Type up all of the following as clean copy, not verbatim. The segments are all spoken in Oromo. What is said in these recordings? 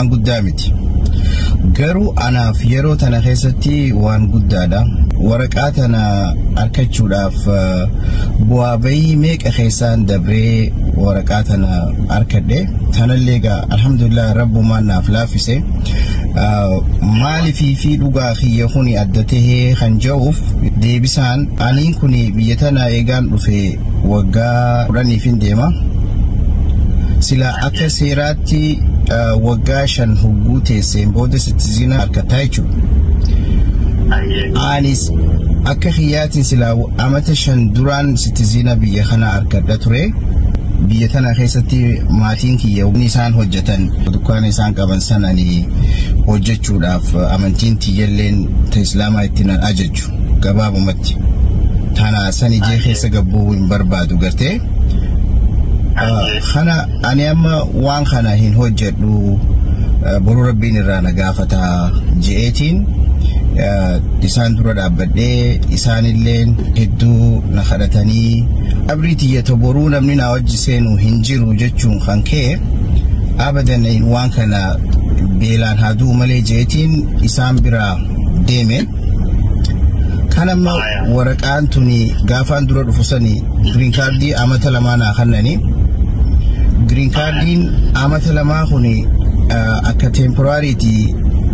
قدامتي قرو أنا في يرو تناخيستي وان قدادا ورقات أنا أركتشو لاف بوابي ميك أخيسان دبري ورقات أنا أركده تناليغا الحمد لله رب ما نافلافسي مالي في لغا خي يخوني أدته خنجوف دي بسان أنين كوني بيتنا إيغان في وقا راني فين ديما سلا أكسيراتي وقاشن هبوتي سيمبودي ستزينا أركتايشو آنيس أكخياتي سلا أمتشن دوران ستزينا بيخنا أركتاتوري بيتنا خيستي ماتينكي يو نيسان هجتن ودكوان نيسان قبن سناني هجتشو داف أمنتين تيجلين تإسلاما اتنان أججو قباب متي تانا ساني جي خيسا قبو بربادو قرتي خنا أنا أما وان خنا هين هوجت لو برو ربين الرانا قافتا G18 إسان درود أبدي إسان اللين هدو نخدتني أبريتي يتبرونا من أوجسين وهنجر وجتشون خانكي أبدا وان خنا بيلان هادو ملي G18 إسان برا ديمين كان ما ورقان توني قافان درود فساني green card دي أمتا لمانا خناني green card din amata lama khuni akka temporary ti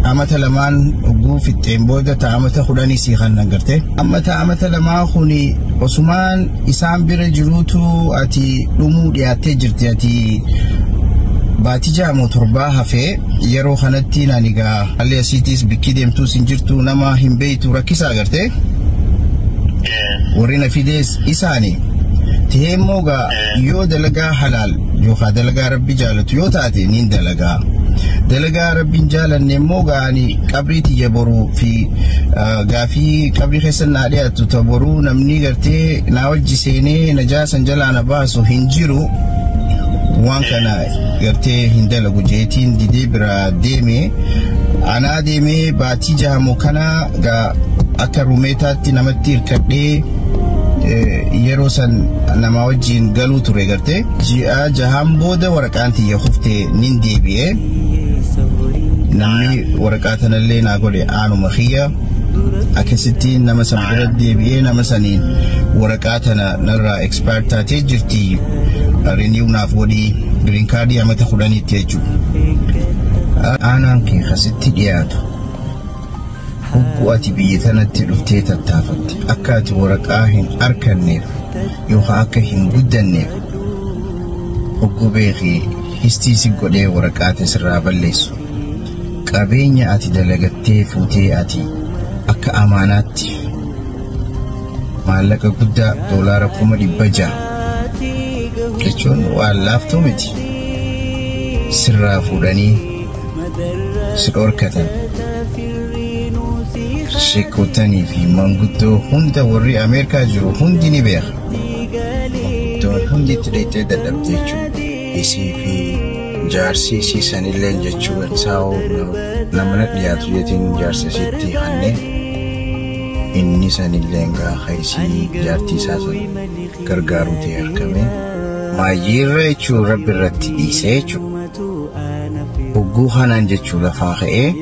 amata laman ugu fit emboda ta amata khudani si khanna garte amata lama khuni Osman isam bira jirutu ati dumu diate jirti ati batija motorba hafe yero khanatti naniga alle cities bikidem tu sinjirtu nama himbeitu rakisa garte warina fides isani تهموغا يو دلقا حلال يو خا دلقا ربي جالت يو تاتي نين دلقا ربي جالا نموغا يعني كبريتي يبرو في غافي كبري خسن عليها تتبرو نمني غرتي ناوجي سيني نجاسا جلانا باسو هنجيرو وان كان غرتي هندلقو جيتين دي برا ديمي أنا ديمي باتي جامو كانا غا أكروميتاتي نمتير كردي يروسن نما وجين قالوا تريغرتي جاء جهام بودا ورقانتي يخفتي نندي بيه نمي ورقاتنا اللي ناقولي آنو مخيا أكستين نما سمجرد دي بيه نما سنين ورقاتنا نرى اكسبارتاتي جرتي رينيو نافودي جرين كاردي أما تخداني تيجو أنا كي خستي دياتو واتي بيتنا تلفتي تتافت أكات ورقاهن أركنيف يوخا أكهن قدنيف وقبيخي هستيسي قدي ورقات سراب الليسو قابيني آتي دلغتي فوتي آتي أكا أماناتي مالك قد دولار كومدي بجا كيشون والافتو متي سرافو داني سروركتن شيكوتاني في مانغوتو هوندا وري أمريكا جو هوندي نبيخ دون هوندي تريتي دادبتيشو إسي في جارسي سيسان اللين جاتشو ونساو نمنات لياتو يتين جارسي سيتي خاني إني سان اللين غا خيسي جارتي ساسن كرغارو تيار كمي ما يريشو رب الرتي إيسيشو وقو خانان جاتشو لفاقه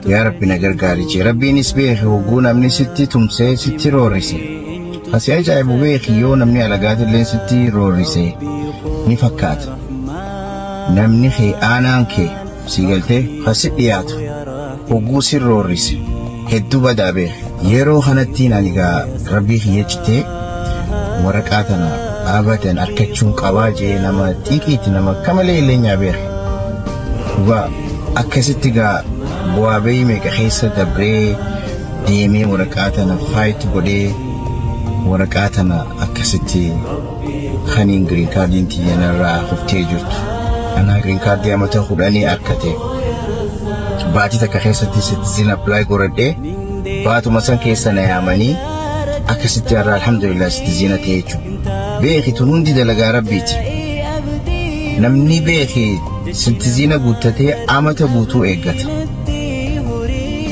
يا ربي نغرغاري ربي نسبيه وقونا من ستي تمسي ستي روريسي خسي أجايب ويخي يو نمني على قادر لين ستي روريسي نفكات نمني خي آنانكي سيقلتي خسي إياتو وقو سي روريسي هدو بدا بيه يرو خانتين عنيقا ربي خيجتي ورقاتنا آباتن أركتشون قواجي نما تيكيت نما كمالي اللين يا بيه وأكستيقا بوابي ميكا خيسة دبري ديمي ورقاتنا فايت بودي ورقاتنا أكستي خانين جرين كاردين تيانا را خفتي جرت أنا جرين كاردي أما تخداني أركتي باتي تكا خيسة ستزين أبلاي قردي باتو مسان كيسة نياماني أكستي أرى الحمد لله ستزين تيجو بيخي تنوندي دلقا ربيتي نمني بيخي ستزين قوتتي أما تبوتو إيقات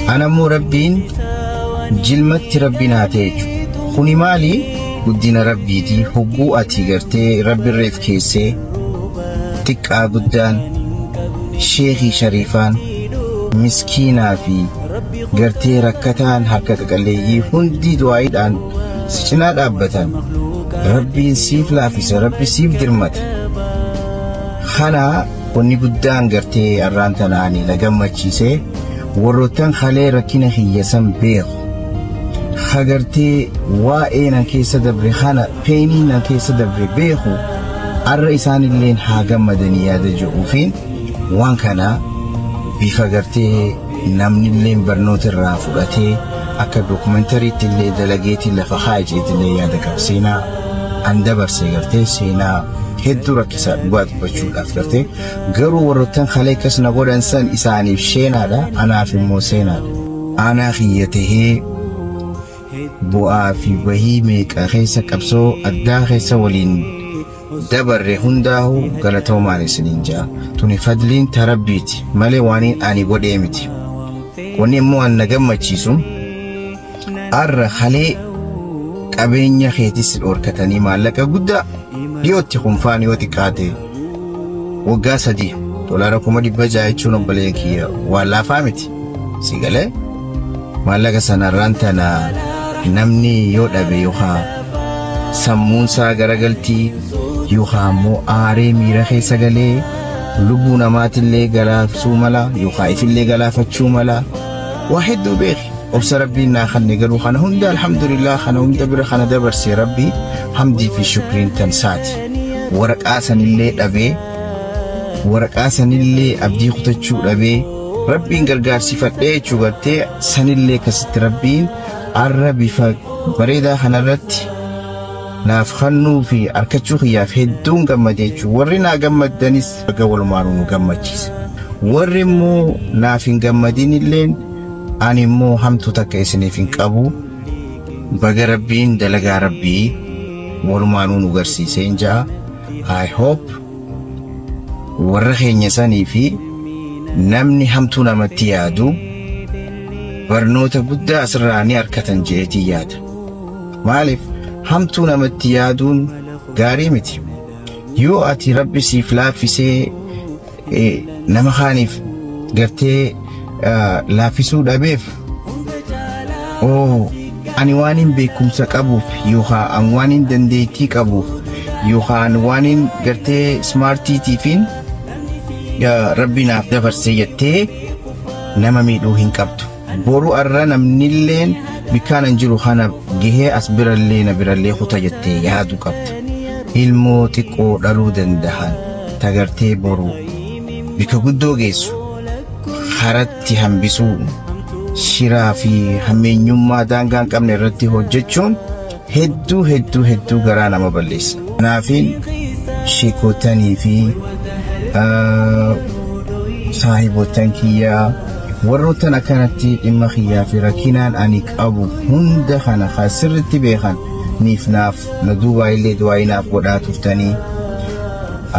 أنا مو ربين جلمت ربنا تيجو خوني مالي قدنا ربيتي حقوقتي قرتي ربي الريف كيسي تكا قدان sheekii Shariifaan miskiinaa fi gartee rakkataan harka qaqalleeyyii hundi du'aayiidhaan si cinaa dhaabbatan rabbiin siif laafisa rabbi siif dirmata. Kana wanni guddaan gartee arraan tanaanii na gammachiisee warroottan halee rakkina hiyyasan beeku hagartee waa'ee nan keessa dabre kana peenii nan keessa dabre beeku arra isaanilleen haa gammadanii yaada jedhuufiin waan kana bifa gartee namnilleen barnoota irraa fudhatee akka dookumentariitti illee dalageetii lafa haajeetillee yaada qaba. Seenaa an dabarsee gartee seenaa hedduu rakkisaa dhugaa dubbachuudhaaf gartee garuu warroottan halee akkas na godhan san isaaniif sheenaadha anaaf immoo seenaadha. Aanaa hiyyatehee bu'aa fi bahii meeqa keessa qabsoo addaa keessa waliin dabarre hundaahu galatoomaan isiniin ja'a. Tuni fadliin tarabbiiti malee waaniin ani godhee miti. Wanni immoo an na gammachiisu arra halee qabeenya keetis dhorkatanii maallaqa guddaa dhiyootti kunfaan yoo xiqqaate waggaa 3 doolaara 600 jechuun obboleeyyan kiyya waan laafaa miti. Si galee maallaqa sanarraan tana namni yoo dhabe yookaan sammuunsaa garagaltii yookaan immoo aaree miira keessa galee lubbuu namaatillee galaafsuu mala yookaan ifillee galaafachuu mala waa hedduu beeki. Obsa rabbiin naa kanne garuu kana hunda alhamdulillah kana hunda bira kana dabarsee rabbii hamdii fi shukriin tansaati. Waraqaa sanillee dhabee waraqaa sanillee abdii kutachuu dhabee rabbiin gargaarsifadhee jechuu gartee sanillee akkasitti rabbiin arra bifa bareedaa kanarratti naaf kannuu fi arkachuu kiyyaaf hedduun gammadee jechuu. Warri naa gammadanis baga walumaanuu nu gammachiisa. Warri immoo naaf hin gammadin illeen ani immoo hamtu takka isiniif hin qabu. Baga rabbiin dalagaa rabbii walumaanuu nu garsiisee ja'a. I hope warra keenya sanii fi namni hamtuu namatti yaadu barnoota guddaa asirraa ni arkatan jeetii yaada. Maaliif hamtuu namatti yaaduun gaarii miti. Yoo ati rabbi siif laaffisee nama kaaniif gartee laaffisuu dhabeef ani waanin beekumsa qabuuf yookaan an waanin dandeettii qabuuf yookaan waanin gartee smartiitiifiin rabbi naaf dabarsee jettee nama miidhuu hin qabdu. Boru arra namnilleen bikkaanan jiru kana gahee as birallee na birallee kuta jettee yaadu qabda. Ilmoo xiqqoo dhaluu danda'an tagartee boru bika guddoo geessu haratti hambisuu shiraa fi hammeenyummaa daangaan qabne irratti hojjechuun hedduu garaa nama balleessa. Kanaafin sheekotanii fi saahibotan kiyyaa warroottan akkanatti dhimma kiyyaa fi rakkinaan ani qabu hunda kana sirriitti beekan niif naaf na duubaa illee du'aayi naaf godhaa turtanii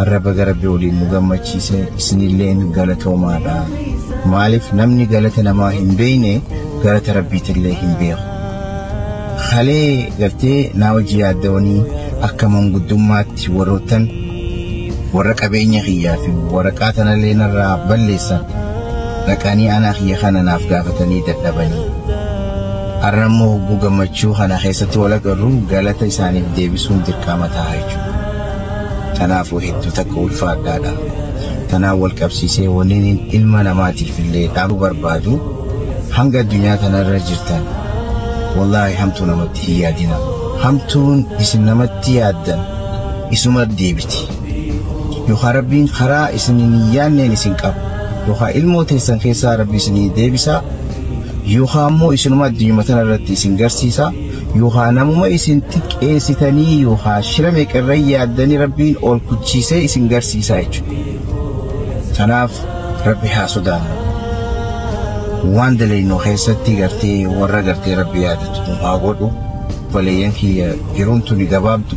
arraba garabbii waliin nu gammachiise isinilleen galatoomaadha. Maaliif namni galata namaa hin beekne galata rabbiitillee hin beeku. Halee gartee naa hojii yaaddawanii akka manguddummaatti warroottan warra qabeenya kiyyaa fi waraqaa tanallee narraa balleessan dhaqanii anaa kiyya kana naaf gaafatanii dadhabanii. Har'a immoo hogguu gammachuu kana keessatti wal agarru galata isaaniif deebisuun dirqama ta'a jechuudha. Kanaafuu hedduu takka ulfaadhaadha. Tanaan wal qabsiisee wanniin ilma namaatiif illee dhaabuu barbaadu hanga addunyaa kanarra jirtan wallaahi hamtuu namatti hin yaadina. Hamtuun isin namatti yaaddan isuma deebiti. Yookaan rabbiin karaa isiniin yaanneen isin qabu. Yookaan ilmoo teessan keessaa rabbi isinii deebisa. Yookaan immoo isinuma addunyaa tanarratti isin garsiisa. Yookaan namuma isin xiqqeessitanii yookaan shira meeqarra yaaddanii rabbiin ol kuchiisee isin garsiisa jechuudha. Kanaaf rabbi haa sodaannu. Waan dalaynoo keessatti gartee warra gartee rabbi yaadatu haa godhu. Obboleeyyan kiyya yeroon tuni gabaabdu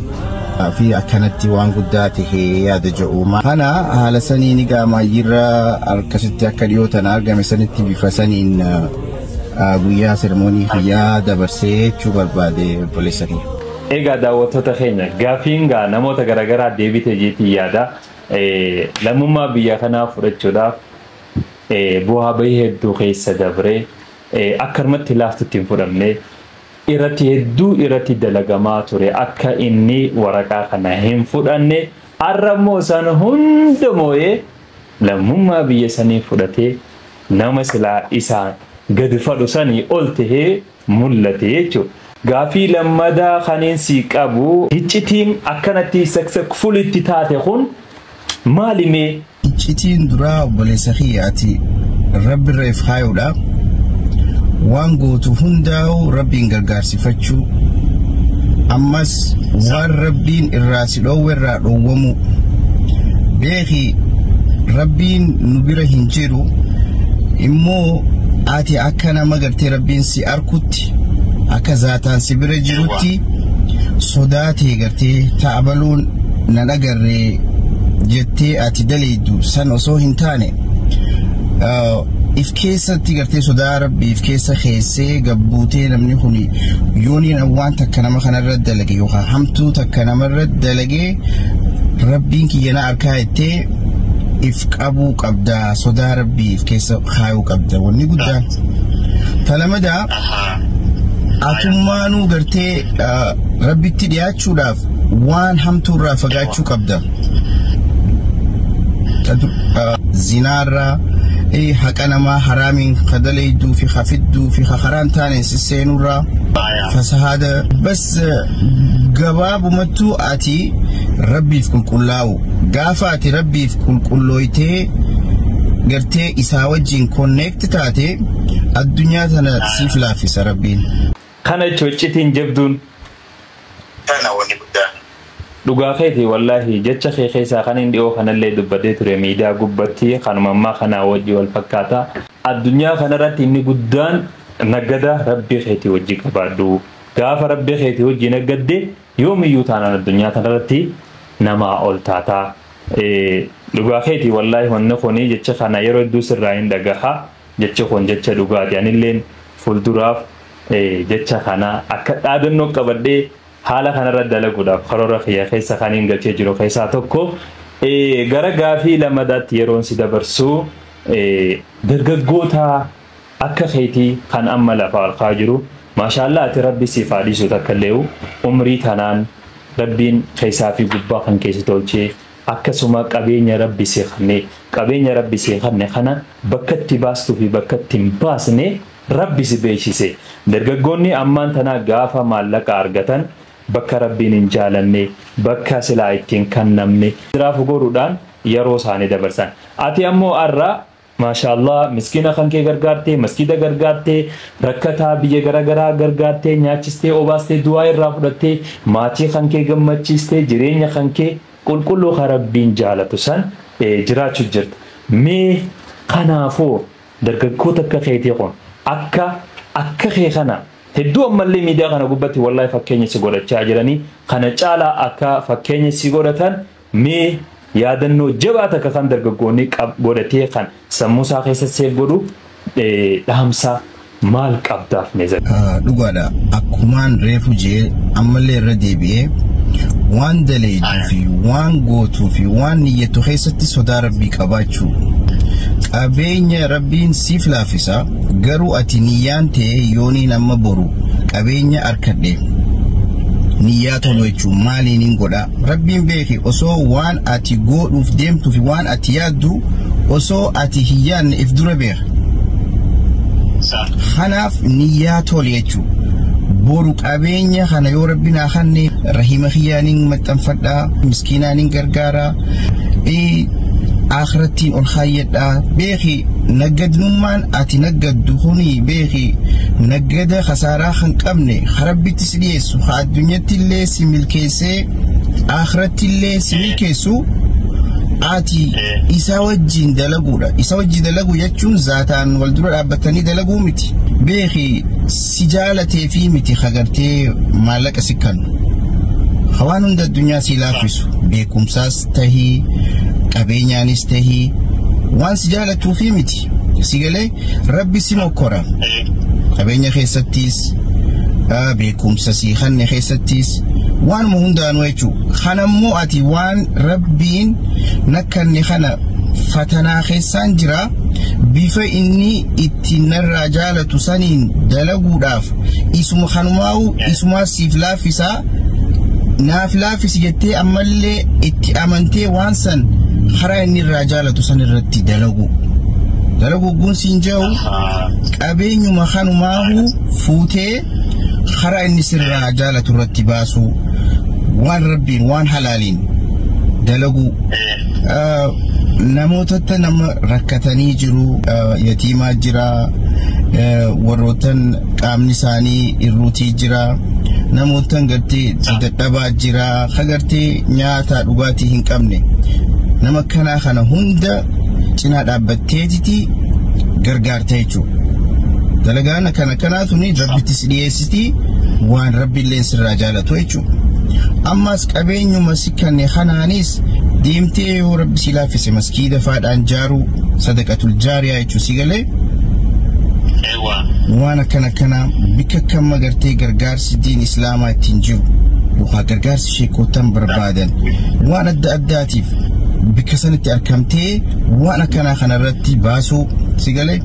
fi akkanatti waan guddaa ta'e yaada jedhuuma. Kana haala saniin egaa maayyirra akkasitti akka dhiyootan argame sanitti bifa saniin guyyaa sermoonii kiyyaa dabarsee jechuu barbaade obboleessa kiyya. Egaa daawwattoota keenya gaafiin namoota garaagaraa deebite jeetii yaada lammummaa biyya kanaa fudhachuudhaaf bu'aa bahii hedduu keessa dabree akkanumatti laaftutti hin fudhamne irratti hedduu irratti dalagamaa ture akka inni waraqaa kana hin fudhanne arrammoo san hunda moo'ee lammummaa biyya sanii fudhatee nama silaa isaan gadi fadhu sanii ol tahee mul'ate jechuudha. Gaafii lammadaa kaneen sii qabu iccitiin akkanatti successfulitti taate kun maalimee? Iccitiin duraa obboleessa kiyyaati rabbi irra if haayuudha. Waan gootu hundaa'u rabbiin gargaarsifachuu ammas waan rabbiin irraa si dhoowwe irraa dhoowwamu beeki rabbiin nu bira hin jiru immoo ati akka nama gartee rabbiin si arkutti akka zaataan si bira jirutti sodaatee gartee ta'abaluun nan agarree jettee ati daleeddu san osoo hin taane if keessatti gartee sodaa rabbii if keessa keessee gabbuutee namni kun yooniin waan takka nama kanarra dalage yookaan hamtuu takka namarra dalagee rabbiin kiyyana arkaa jettee if qabuu qabda sodaa rabbii if keessa kaayuu qabda wanni guddaan talamadaa atummaanuu gartee rabbitti dhiyaachuudhaaf waan hamtuurraa fagaachuu qabda zinaarraa haqa namaa haraamiin kadaleeyduu fi hafidduu fi hakaraan taaneen sisseenurraa fasahaada bas gabaabumattuu ati rabbiif qulqullaa'u gaafa ati rabbiif qulqullooytee gartee isaa wajjin konneekti taate addunyaa tana siif laaffisa rabbiin. Kana iccitiin jabduun kana wanni guddaan dhugaa keeti wallahi jecha kee keessaa kan hin dhiyoo kanallee dubbadee ture miidiyaa gubbatti kanumammaa kanaa wajji wal fakkaata addunyaa kanarratti inni guddaan nagada rabbii keetii wajji qabaadhu gaafa rabbii keetii wajji nagadde yoomiyyuu taanaan addunyaa kanarratti namaa ol taataa dhugaa keetii wallahi wanni kuni jecha kana yeroo hedduu sirraa hin dhagaha jecha kun jecha dhugaati anilleen fuulduraaf jecha kana akka dhaadannoo qabadhee haala kanarra dalaguudhaaf karoora kiyya keessa kaniin galchee jiru keessaa tokko gara gaafii lamadaatti yeroon si dabarsuu dargaggoota akka keetii kan amma lafa alkaa jiru maashaallah ati rabbi siif haadhisu takka illee umrii tanaan rabbiin keessaa fi gubbaa kan keessa tolchee akkasuma qabeenya rabbi seeqanne kana bakka itti baastuu fi bakka itti hin baasne rabbi si beeksise dargaggoonni ammaan tanaa gaafa maallaqa argatan bakka rabbiin hin jaalanne bakka silaa ittiin kannamne jiraafu godhuudhaan yeroo isaanii dabarsan ati ammoo arraa maashaallah miskiina kan kee gargaartee masjida gargaartee rakkataa biyya garagaraa gargaartee nyaachistee obaastee du'aa irraa fudhattee maatii kan kee gammachiistee jireenya kan kee qulqulluu kan rabbiin jaalatu san jiraachuu jirta mee kanaafuu dargaggoota akka keetii kun akka kee kana hedduu ammallee miidiyaa kana gubbatti wallahi fakkeenya si godhachaa jiranii kana caalaa akka fakkeenya si godhatan mee yaadannoo jabaa takka kan dargaggoonni godhatee kan sammuu isaa keessatti seef godhu dhaamsa maal qabdaaf meezaa dhugaadha akkumaan reefu jee ammallee irra deebi'ee waan daleeduu fi waan gootuu fi waan niyyatu keessatti sodaa rabbii qabaachuu qabeenya rabbiin siif laaffisa garuu ati niyyaan ta'e yooniin amma boru qabeenya arkadhe niyyaa tolu jechuun maaliin hin godha rabbiin beeki osoo waan ati godhuuf deemtuu fi waan ati yaaddu osoo ati hin yaadne if dura beeka kanaaf niyyaa tolu jechuun boru qabeenya kana yoo rabbi naa kanne rahima khiyaanin maxxanfadhaa miskiinaanin gargaaraa akhirattiin ol kaayyadhaa beeki naggadnummaan ati naggaddu kuni beeki naggada khasaaraa kan qabne rabbitti si dhiyeessu addunyatti illee si milkeessee akhiratti illee si milkeessu ati isa wajjin dalaguudha isa wajjin dalagu jechuun zaataan wal dura dhaabbatanii dalaguu miti beeki si jaalatee fi miti khagartee maallaqa si kennu hawaan hunda addunyaa si laaffisu beekumsaas tahii qabeenyaanis tahii waan si jaalatuu fi miti si galee rabbi si mokkora qabeenya keessattis beekumsa si kenne keessattis waanuma hundaanuu jechuudha kanammoo ati waan rabbiin nakkanne kana فتنا خيسان جرا بيفا إني اتنرى جالة سنين دلقو داف اسم خنماو اسم سيف لافسا ناف لافس جتي أمالي اتأمنتي وانسان خرا إني الرجالة سنين رتي دلقو قون سنجاو أبين مخنماو فوتي خرا إني سر الرجالة رتي باسو وان ربين وان حلالين دلقو namoota nama rakkatanii jiru yatiimaa jira warroottan qaamni isaanii irruutii jira namoota gartee dadhabaa jira hagartee nyaata dhugaatii hin qabne nama kana hunda cinaa dhaabbatteetiti gargaarta jechuudha dalagaan kanaatu ni rabbittis dhiyeessiti waan rabbiillee sirraa jaalatu jechuudha ammas qabeenyuma sikkanne kanaanis ديمتي يا رب سلا في سمسكيدة فادان جارو صدقة الجارية يجوسي قالي ايوه وانا كنا بك كم مغرتي غرغارس دين اسلاما تنجو وخا غرغارس شيكو تم بربادن وانا الداتيف بك سنة اركمتي وانا كنا رتي باسو سيقالي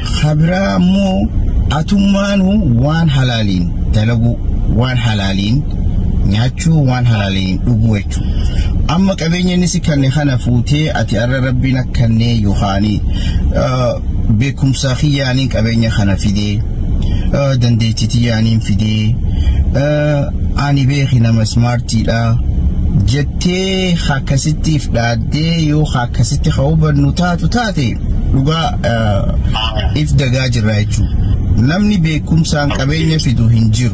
خبرا مو اتمانو وان حلالين تلقو وان حلالين نياتشو وان حلالين دوغويتشو أما كبيني نسي كان خانا فوتي أتي أرى ربنا كان يوخاني بكم ساخي يعني كبيني خانا فيدي دنديتي يعني فيدي أني بيخي نما سمارتي لا جتي خاكستي فلادي يو خاكستي خوبر نتاتو تاتي لغا إفدقاج رايتشو نمني بكم سان كبيني فيدو هنجير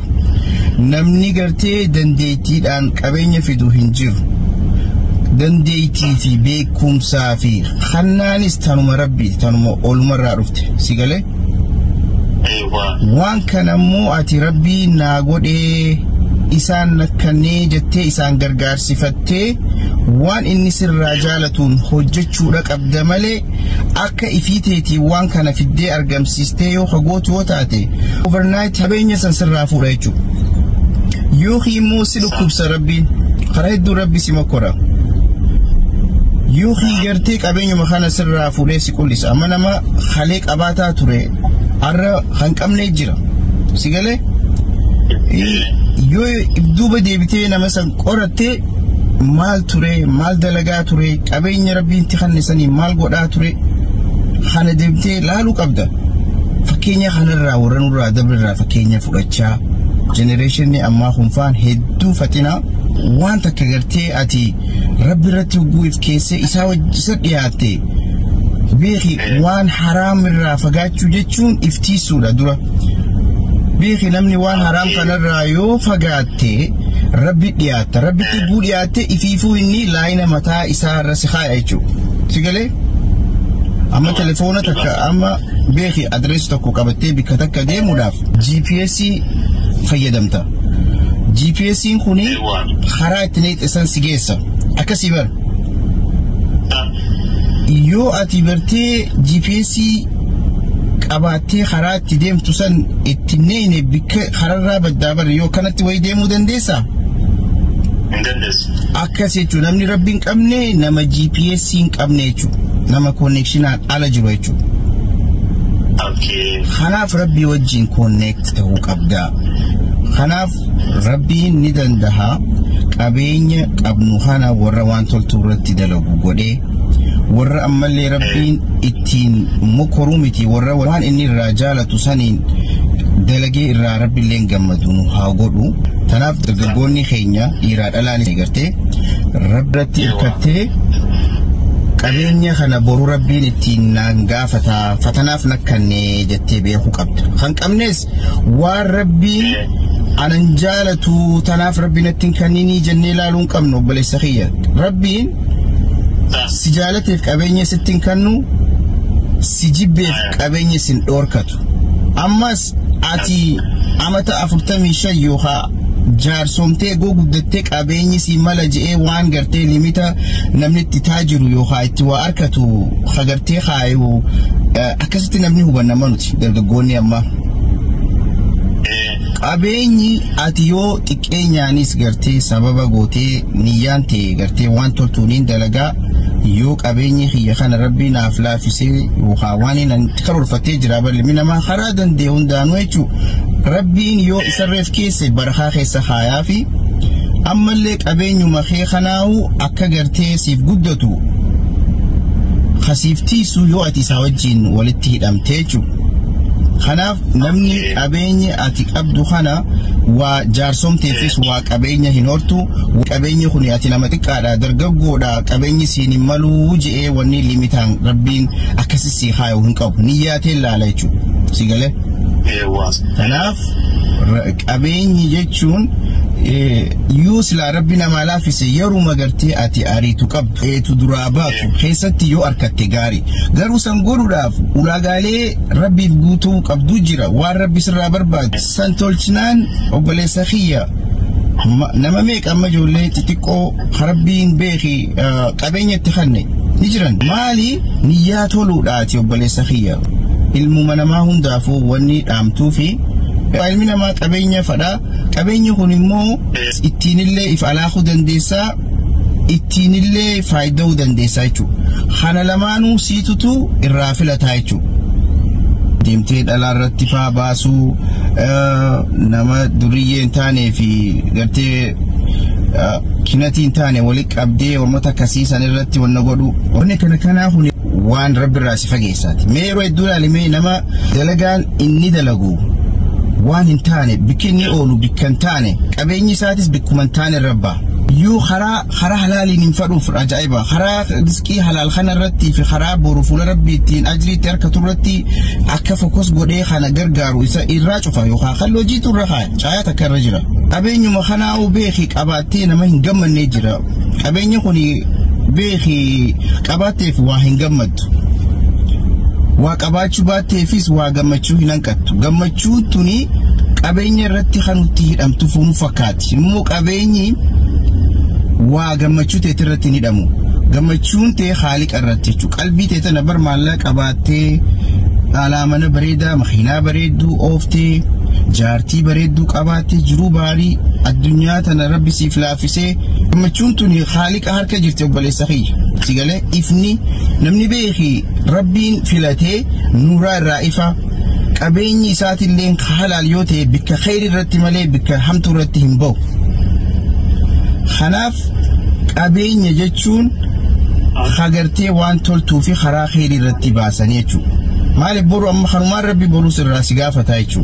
نمني قرتي دنديتي الآن كبيني فيدو هنجير دنديتي في بيكم سافي خنانيس تنم ربي تنم أول مرة عرفت سيقالي ايوه وان كان مو أتي ربي ناقود إسان نكني جتي إسان غرغار صفتي وان إني سر رجالة حجتشو لك أبدمالي أكا إفيتيتي وان كان في الدي أرقام سيستيو خقوت وطاتي overnight هبين يسان سرافو ريجو يوخي موسلو كبس ربي خرايدو ربي سيمكورا يوخي جرتيك أبين مخانا سرافو ليسي كوليس أما نما خليك أباتا توري أرى خانك أمني جرا سيقالي يو إبدوبة ديبتي نمسان قرأتي مال توري مال دلقا توري أبين ربي انتخان نساني مال قرأ توري خانا ديبتي لالو قبدا فكينيا خانا را ورانو را دبر را فكينيا فراتشا generation ni amma khunfan heddu fatina wanta kagartee ati rabbi rati guif kesse isa wajisa dhiyate beekhi waan haram irra fagaachu jechuun iftiisuudha dura beekhi namni waan haram kanarra yoo fagaate rabbi dhiyata rabbi tibu dhiyate ififu inni laayina mataa isa rasikhaa jechu sigale amma telefoona takka amma beekhi adres tokko qabattee bikka takka deemuudhaaf GPS fayyadamta GPS kuni karaa ittiin isan sigeessa akkasii bar yoo ati bartee GPS qabattee karaa itti deemtu san ittiin bikka karaarraa baddaa bar yoo kanatti way deemuu dandeessa akkas jechuun namni rabbiin qabne nama GPS hin qabne jechuudha nama connectionaan ala jiru jechuudha kanaaf rabbii wajjin connect ta'uu qabda kanaaf rabbiin ni dandaha qabeenya qabnu kana warra waan toltu irratti dalagu godhe warra ammallee rabbiin ittiin mokoruu miti warra waan inni irraa jaalatu saniin dalagee irraa rabbiilleen gammaduun haa godhu tanaaf dargaggoonni keenya dhiiraa dhalaan gartee rabbiratti hirkattee qabeenya kana boru rabbiin ittiin naan gaafata fatanaaf nakkanne jettee beekuu qabda kan qabnes waan rabbiin anan jaalatu tanaaf rabbiin ittiin kannini jennee laaluun qabnu obboleessa kiyya rabbiin si jaalateef qabeenya sittiin kannu si jibbeef qabeenya sin dhoorkatu ammas ati amata 45 yookaa jaarsomtee goguddattee qabeenyi si mala je'ee waan gartee limita namni itti taajiru yookaa itti waa arkatu hagartee kaayu akkasitti namni hubanna nuti dargaggoonni amma qabeenyi ati yoo xiqqeenyaanis gartee sababa gootee niyyaan ta'e gartee waan toltuuniin dalagaa يو قبيني خي خان ربي نافلا في سي وخواني نتكرر فتجرا بل من ما خرادا ديون دانويتو ربي يو سرف كيس برخا خيس خايا في أما اللي قبيني مخي خناو أكا غرتي سيف قدتو خسيفتي سو يو أتي ساوجين ولتهد أمتيجو خناف نمني قبيني أتي أبدو خنا وجارسوم تيفيس وقبيني هنورتو وقبيني خني أتي نمتك على درقاقو دا قبيني سيني ملو وجئي وني لمتان ربين أكسسي خايو هنكو نياتي لاليجو سيقالي خناف قبيني جيتشون يوس لا ربنا ما لا في سيارو مغرتي أتي أريتو قبض تدراباتو خيستي يو أركتي غاري غارو سنقولو داف ولاغالي ربي فقوتو قبضو جرا وان ربي سرا برباد سنتولشنان وبالي سخية نما ميك أما جولي تتكو خربين بيخي قبين يتخلني نجران مالي نياتو لولاتي وبالي سخية الممنما هم دافو واني أمتو في علمنا ما قبينيا فدا قبينيا خنمو اتينيلي افعلاخو دنديسا اتينيلي فايدو دنديسا يچو خانا لمانو سيتوتو الرافلة تايچو ديمتين على الرتفا باسو نما دريين تاني في غرتي كناتين تاني ولك أبدي ومتكسيسا نرتي والنقودو ونكنا كنا وان رب الراسي فقيسات ميرو الدولة لمي نما دلقان إني دلقو وان انتاني بكني اولو بكنتاني قبيني ساتس بكمنتاني الربا يو خرا حلالي ننفرو في الأجائبة خرا رزقي حلال خانا رتي في خرا بورفول ربي تين أجري تركة رتي أكفو كوس قدي خانا قرقارو إسا إراجو فايو خلو جيتو الرخاء شاياتك الرجرة قبيني مخناو بيخي قباتين ما هنقم النجرة قبيني خوني بيخي قباتي فواهن قمد وقباتشو باتي فيس وقمتشو هنانكتو قمتشو توني قبيني رتي خانوتي هدامتو فمفكات مو قبيني وقمتشو تيترتي ندامو قمتشون تي خالق الرتيشو قلبي تيتنبر مالك قباتي علامنا بريدة مخينا بريدو اوفتي جارتي بريدو قباتي جرو باري الدنيا تنا ربي سيفلافسي قمتشون توني خالق هاركا جرتي وبالي سخي سيقالي إفني نمني بيخي ربين فلاتي نورا الرائفة قبيني ساتي اللين خلال يوتي بك خير الرتي مالي بك حمتو الرتي همبو خناف قبيني جتشون خاقرتي وان تولتو في خرا خير الرتي باسانيتشو مالي بورو أما خنومان ربي بروس الراسي غافة تايتشو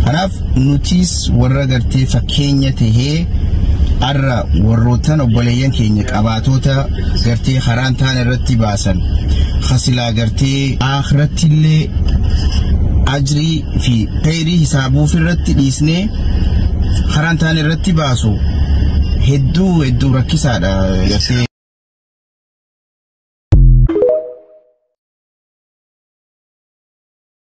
خناف نوتيس ورقرتي فكينية تهي أرى وروتان وبليان كينيك أباتوتا قرتي خران تاني رتي باسن خسلا قرتي آخرتي اللي أجري في غيري حسابو في الرتي ليسني خران تاني رتي باسو هدو ركيسا